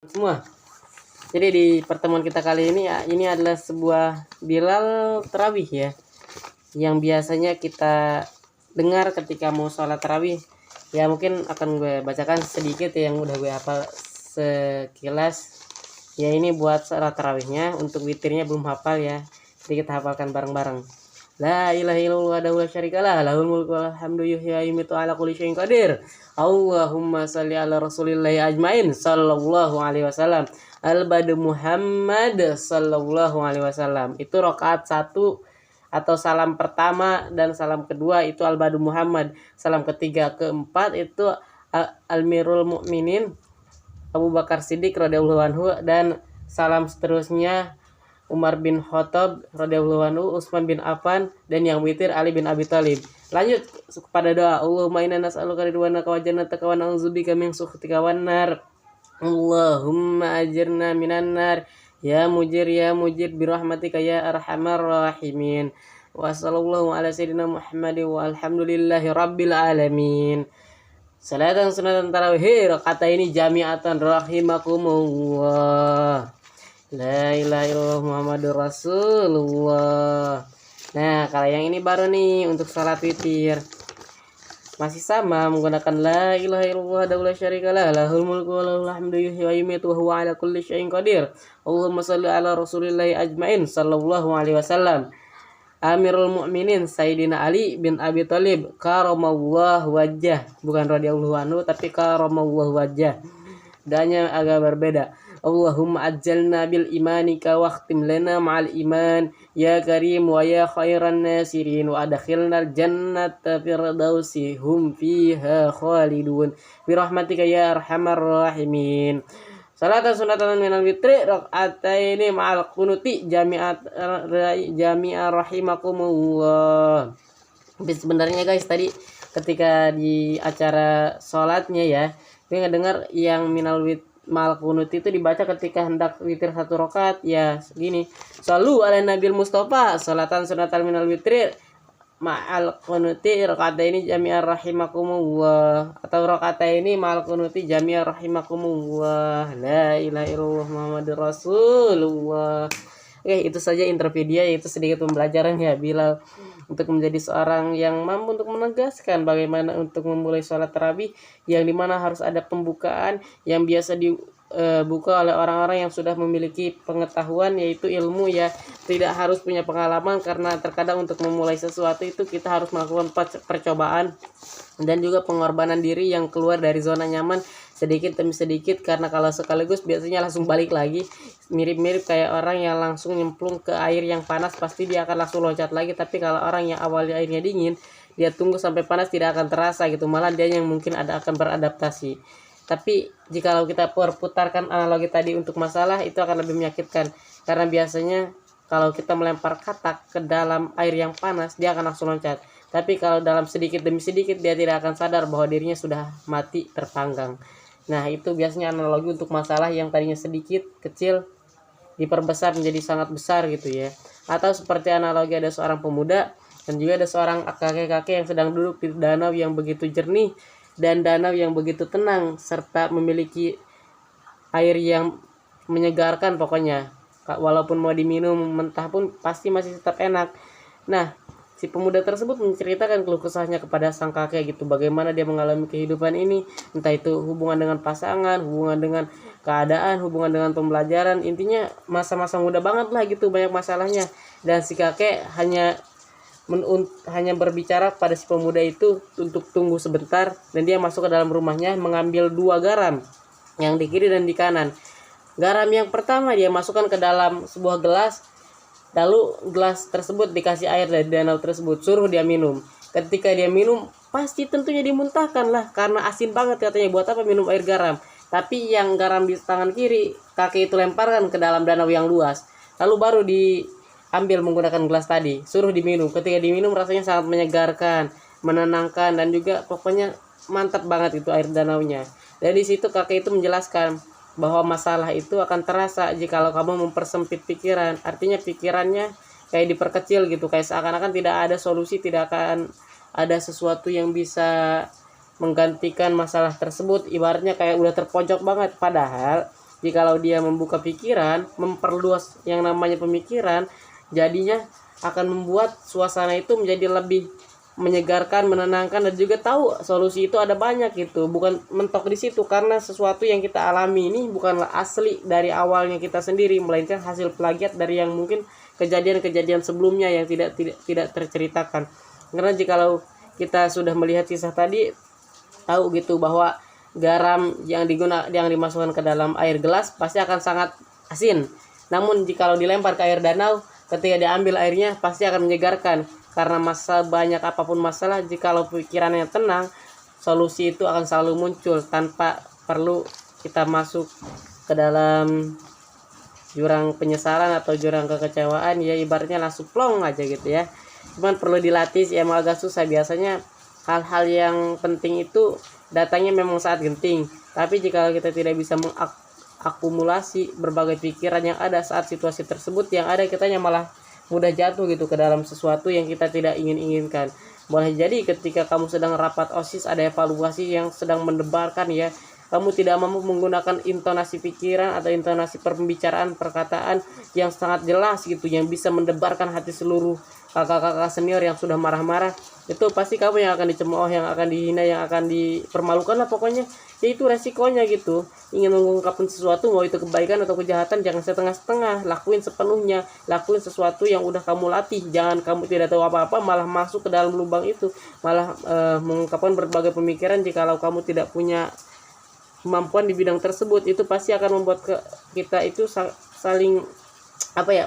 Semua. Jadi di pertemuan kita kali ini ya, ini adalah sebuah Bilal tarawih ya, yang biasanya kita dengar ketika mau sholat tarawih. Ya mungkin akan gue bacakan sedikit ya, yang udah gue hafal sekilas. Ya ini buat sholat tarawihnya, untuk witirnya belum hafal ya. Jadi kita hafalkan bareng-bareng. La ilaha illallah wa la syarikalah lahul mulku wal hamdu yuhyi wa yumiitu ala kulli syai'in qadir. Allahumma shalli ala rasulillahi ajmain sallallahu alaihi wasallam. Al-Badu Muhammad sallallahu alaihi wasallam. Itu rakaat 1 atau salam pertama, dan salam kedua itu Al-Badu Muhammad. Salam ketiga keempat itu Amirul Mukminin Abu Bakar Siddiq radhiyallahu anhu, dan salam seterusnya Umar bin Khattab radhiyallahu anhu, Utsman bin Affan, dan yang witir Ali bin Abi Thalib. Lanjut kepada doa. Allahumma inna nas'aluka ridwanaka wa jannataka wa na'udzubika min sukhatika wan nar. Allahumma ajirna minan nar ya mujir birahmatika ya arhamar rahimin. Wa sallallahu ala sayyidina Muhammadin wa alhamdulillahi rabbil alamin. Salatan sunatan tarawih kata ini jami'atan rahimakumullah. La ilaha illallah Muhammadur Rasulullah. Nah, kalau yang ini baru nih untuk salat witir. Masih sama menggunakan la ilaha illallah wa la syarikalah lahul mulku wa lahul hamdu yuhyi wa yumiitu wa huwa ala kulli syai'in qadir. Allahumma shalli ala rasulillahi ajmain sallallahu alaihi wasallam. Amirul Mukminin Sayyidina Ali bin Abi Thalib karamallahu wajah, bukan radhiyallahu anhu tapi karamallahu wajah. Doanya agak berbeda. Allahumma ajjalna bil imanika waqtim lana ma'al iman ya karim wa ya khairan nasirin wa adkhilnal jannata firdausi hum fiha khalidun birahmatika ya arhamar rahimin. Salatan sunatan minal witri raka'ataini ma'al kunuti jami'at rahimakumullah. Tapi sebenarnya guys, tadi ketika di acara sholatnya ya, gue ngedengar yang minal wit mal kunut itu dibaca ketika hendak witir 1 rakaat ya gini. Shallu ala nabil mustafa salatan sunatan minal witri ma'al kunuti rakaataini jami'ar rahimakumullah, atau rakaataini ma'al kunuti jami'ar rahimakumullah. La ilaha illallah Muhammadur Rasulullah. Oke, itu saja interview dia, itu sedikit pembelajaran ya Bilal untuk menjadi seorang yang mampu untuk menegaskan bagaimana untuk memulai sholat tarawih, yang dimana harus ada pembukaan yang biasa dibuka oleh orang-orang yang sudah memiliki pengetahuan, yaitu ilmu ya, tidak harus punya pengalaman, karena terkadang untuk memulai sesuatu itu kita harus melakukan percobaan dan juga pengorbanan diri yang keluar dari zona nyaman sedikit demi sedikit, karena kalau sekaligus biasanya langsung balik lagi, mirip-mirip kayak orang yang langsung nyemplung ke air yang panas, pasti dia akan langsung loncat lagi. Tapi kalau orang yang awalnya airnya dingin, dia tunggu sampai panas tidak akan terasa gitu, malah dia yang mungkin akan beradaptasi. Tapi jikalau kita perputarkan analogi tadi untuk masalah, itu akan lebih menyakitkan, karena biasanya kalau kita melempar katak ke dalam air yang panas, dia akan langsung loncat. Tapi kalau dalam sedikit demi sedikit, dia tidak akan sadar bahwa dirinya sudah mati terpanggang. Nah, itu biasanya analogi untuk masalah yang tadinya sedikit kecil diperbesar menjadi sangat besar gitu ya. Atau seperti analogi ada seorang pemuda dan juga ada seorang kakek-kakek yang sedang duduk di danau yang begitu jernih dan danau yang begitu tenang, serta memiliki air yang menyegarkan pokoknya. Walaupun mau diminum mentah pun pasti masih tetap enak. Nah, si pemuda tersebut menceritakan keluh kesahnya kepada sang kakek gitu, bagaimana dia mengalami kehidupan ini, entah itu hubungan dengan pasangan, hubungan dengan keadaan, hubungan dengan pembelajaran, intinya masa-masa muda banget lah gitu, banyak masalahnya. Dan si kakek hanya berbicara pada si pemuda itu untuk tunggu sebentar, dan dia masuk ke dalam rumahnya mengambil 2 garam yang di kiri dan di kanan. Garam yang pertama dia masukkan ke dalam sebuah gelas. Lalu gelas tersebut dikasih air dari danau tersebut, suruh dia minum. Ketika dia minum, pasti tentunya dimuntahkan lah, karena asin banget katanya, buat apa minum air garam. Tapi yang garam di tangan kiri, kakek itu lemparkan ke dalam danau yang luas. Lalu baru diambil menggunakan gelas tadi, suruh diminum. Ketika diminum rasanya sangat menyegarkan, menenangkan, dan juga pokoknya mantap banget itu air danaunya. Dan di situ kakek itu menjelaskan bahwa masalah itu akan terasa jikalau kamu mempersempit pikiran. Artinya pikirannya kayak diperkecil gitu, kayak seakan-akan tidak ada solusi, tidak akan ada sesuatu yang bisa menggantikan masalah tersebut. Ibaratnya kayak udah terpojok banget. Padahal jikalau dia membuka pikiran, memperluas yang namanya pemikiran, jadinya akan membuat suasana itu menjadi lebih menyegarkan, menenangkan, dan juga tahu solusi itu ada banyak gitu, bukan mentok di situ, karena sesuatu yang kita alami ini bukanlah asli dari awalnya kita sendiri, melainkan hasil plagiat dari yang mungkin kejadian-kejadian sebelumnya yang tidak terceritakan. Karena jikalau kita sudah melihat kisah tadi, tahu gitu bahwa garam yang dimasukkan ke dalam air gelas pasti akan sangat asin. Namun jikalau dilempar ke air danau, ketika diambil airnya pasti akan menyegarkan. Karena banyak apapun masalah, jikalau pikirannya tenang, solusi itu akan selalu muncul tanpa perlu kita masuk ke dalam jurang penyesalan atau jurang kekecewaan, ya ibaratnya langsung plong aja gitu ya. Cuman perlu dilatih sih, emang agak susah. Biasanya hal-hal yang penting itu datangnya memang saat genting, tapi jika kita tidak bisa mengakumulasi berbagai pikiran yang ada saat situasi tersebut, yang ada kitanya malah mudah jatuh gitu ke dalam sesuatu yang kita tidak inginkan. Boleh jadi ketika kamu sedang rapat OSIS, ada evaluasi yang sedang mendebarkan ya, kamu tidak mampu menggunakan intonasi pikiran atau intonasi pembicaraan, perkataan yang sangat jelas gitu, yang bisa mendebarkan hati seluruh kakak-kakak senior yang sudah marah-marah, itu pasti kamu yang akan dicemooh, yang akan dihina, yang akan dipermalukan lah pokoknya. Ya itu resikonya gitu. Ingin mengungkapkan sesuatu, mau itu kebaikan atau kejahatan, jangan setengah-setengah, lakuin sepenuhnya, lakuin sesuatu yang udah kamu latih. Jangan kamu tidak tahu apa-apa malah masuk ke dalam lubang itu, malah mengungkapkan berbagai pemikiran. Jikalau kamu tidak punya kemampuan di bidang tersebut, itu pasti akan membuat kita itu saling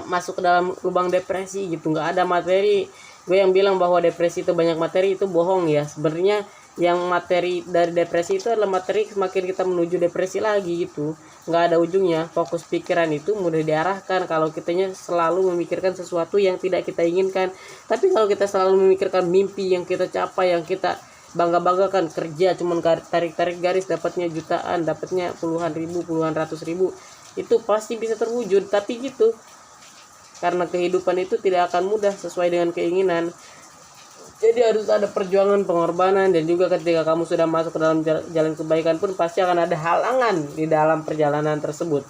masuk ke dalam lubang depresi gitu. Nggak ada materi. Gue yang bilang bahwa depresi itu banyak materi itu bohong ya. Sebenarnya yang materi dari depresi itu adalah materi semakin kita menuju depresi lagi gitu. Nggak ada ujungnya. Fokus pikiran itu mudah diarahkan kalau kitanya selalu memikirkan sesuatu yang tidak kita inginkan. Tapi kalau kita selalu memikirkan mimpi yang kita capai, yang kita bangga-banggakan, kerja cuman tarik-tarik garis dapatnya jutaan, dapatnya puluhan ribu, puluhan ratus ribu, itu pasti bisa terwujud. Tapi gitu, karena kehidupan itu tidak akan mudah sesuai dengan keinginan. Jadi harus ada perjuangan, pengorbanan, dan juga ketika kamu sudah masuk ke dalam jalan kebaikan pun pasti akan ada halangan di dalam perjalanan tersebut.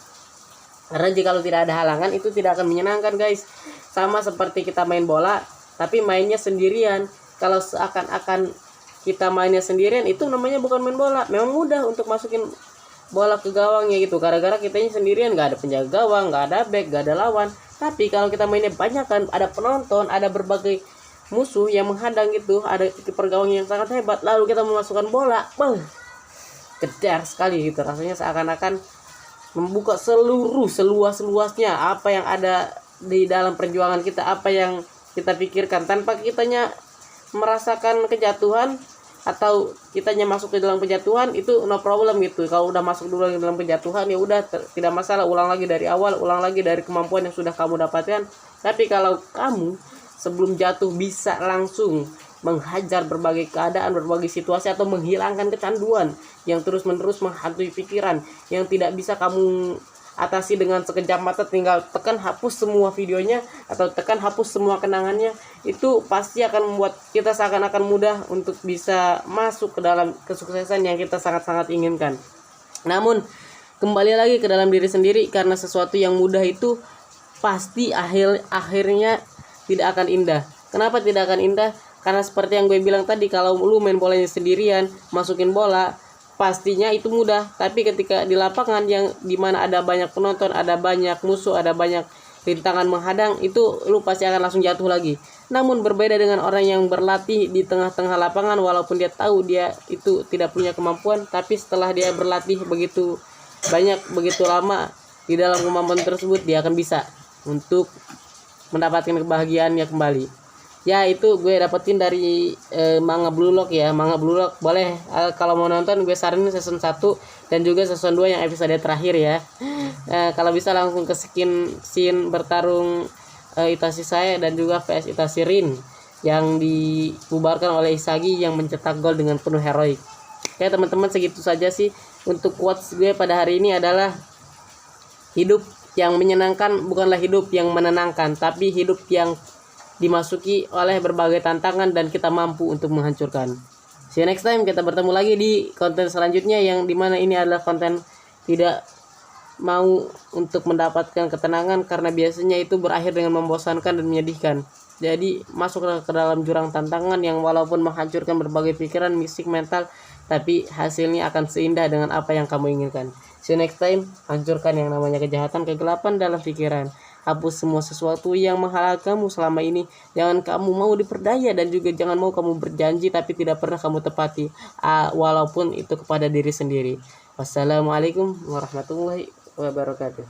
Karena jika tidak ada halangan, itu tidak akan menyenangkan guys. Sama seperti kita main bola, tapi mainnya sendirian. Kalau seakan-akan kita mainnya sendirian, itu namanya bukan main bola. Memang mudah untuk masukin bola ke gawang ya gitu, gara-gara kitanya sendirian, nggak ada penjaga gawang, nggak ada back, nggak ada lawan. Tapi kalau kita mainnya banyak kan, ada penonton, ada berbagai musuh yang menghadang gitu, ada kiper gawang yang sangat hebat, lalu kita memasukkan bola, kedar sekali gitu, rasanya seakan-akan membuka seluas-luasnya apa yang ada di dalam perjuangan kita, apa yang kita pikirkan, tanpa kitanya merasakan kejatuhan atau kitanya masuk ke dalam kejatuhan, itu no problem gitu. Kalau udah masuk dulu ke dalam kejatuhan, ya udah tidak masalah, ulang lagi dari awal, ulang lagi dari kemampuan yang sudah kamu dapatkan. Tapi kalau kamu sebelum jatuh bisa langsung menghajar berbagai keadaan, berbagai situasi, atau menghilangkan kecanduan yang terus-menerus menghantui pikiran, yang tidak bisa kamu atasi dengan sekejap mata, tinggal tekan hapus semua videonya atau tekan hapus semua kenangannya, itu pasti akan membuat kita seakan-akan mudah untuk bisa masuk ke dalam kesuksesan yang kita sangat-sangat inginkan. Namun kembali lagi ke dalam diri sendiri, karena sesuatu yang mudah itu pasti akhirnya tidak akan indah. Kenapa tidak akan indah? Karena seperti yang gue bilang tadi, kalau lu main bolanya sendirian, masukin bola, pastinya itu mudah. Tapi ketika di lapangan yang dimana ada banyak penonton, ada banyak musuh, ada banyak rintangan menghadang, itu lu pasti akan langsung jatuh lagi. Namun berbeda dengan orang yang berlatih di tengah-tengah lapangan, walaupun dia tahu dia itu tidak punya kemampuan, tapi setelah dia berlatih begitu banyak, begitu lama di dalam kemampuan tersebut, dia akan bisa untuk mendapatkan kebahagiaannya kembali. Ya itu gue dapetin dari Manga Blue Lock ya. Manga Blue Lock boleh kalau mau nonton, gue saranin season 1 dan juga season 2 yang episode terakhir ya. Kalau bisa langsung ke scene bertarung Itachi saya dan juga vs Itachi Rin yang dibubarkan oleh Isagi yang mencetak gol dengan penuh heroik. Oke teman-teman, segitu saja sih untuk quotes gue pada hari ini. Adalah hidup yang menyenangkan bukanlah hidup yang menenangkan, tapi hidup yang dimasuki oleh berbagai tantangan dan kita mampu untuk menghancurkan. See you next time, kita bertemu lagi di konten selanjutnya, yang dimana ini adalah konten tidak mau untuk mendapatkan ketenangan, karena biasanya itu berakhir dengan membosankan dan menyedihkan. Jadi masuklah ke dalam jurang tantangan yang walaupun menghancurkan berbagai pikiran, mistik, mental, tapi hasilnya akan seindah dengan apa yang kamu inginkan. See you next time. Hancurkan yang namanya kejahatan, kegelapan dalam pikiran. Hapus semua sesuatu yang menghalangi kamu selama ini. Jangan kamu mau diperdaya, dan juga jangan mau kamu berjanji tapi tidak pernah kamu tepati, walaupun itu kepada diri sendiri. Wassalamualaikum warahmatullahi wabarakatuh.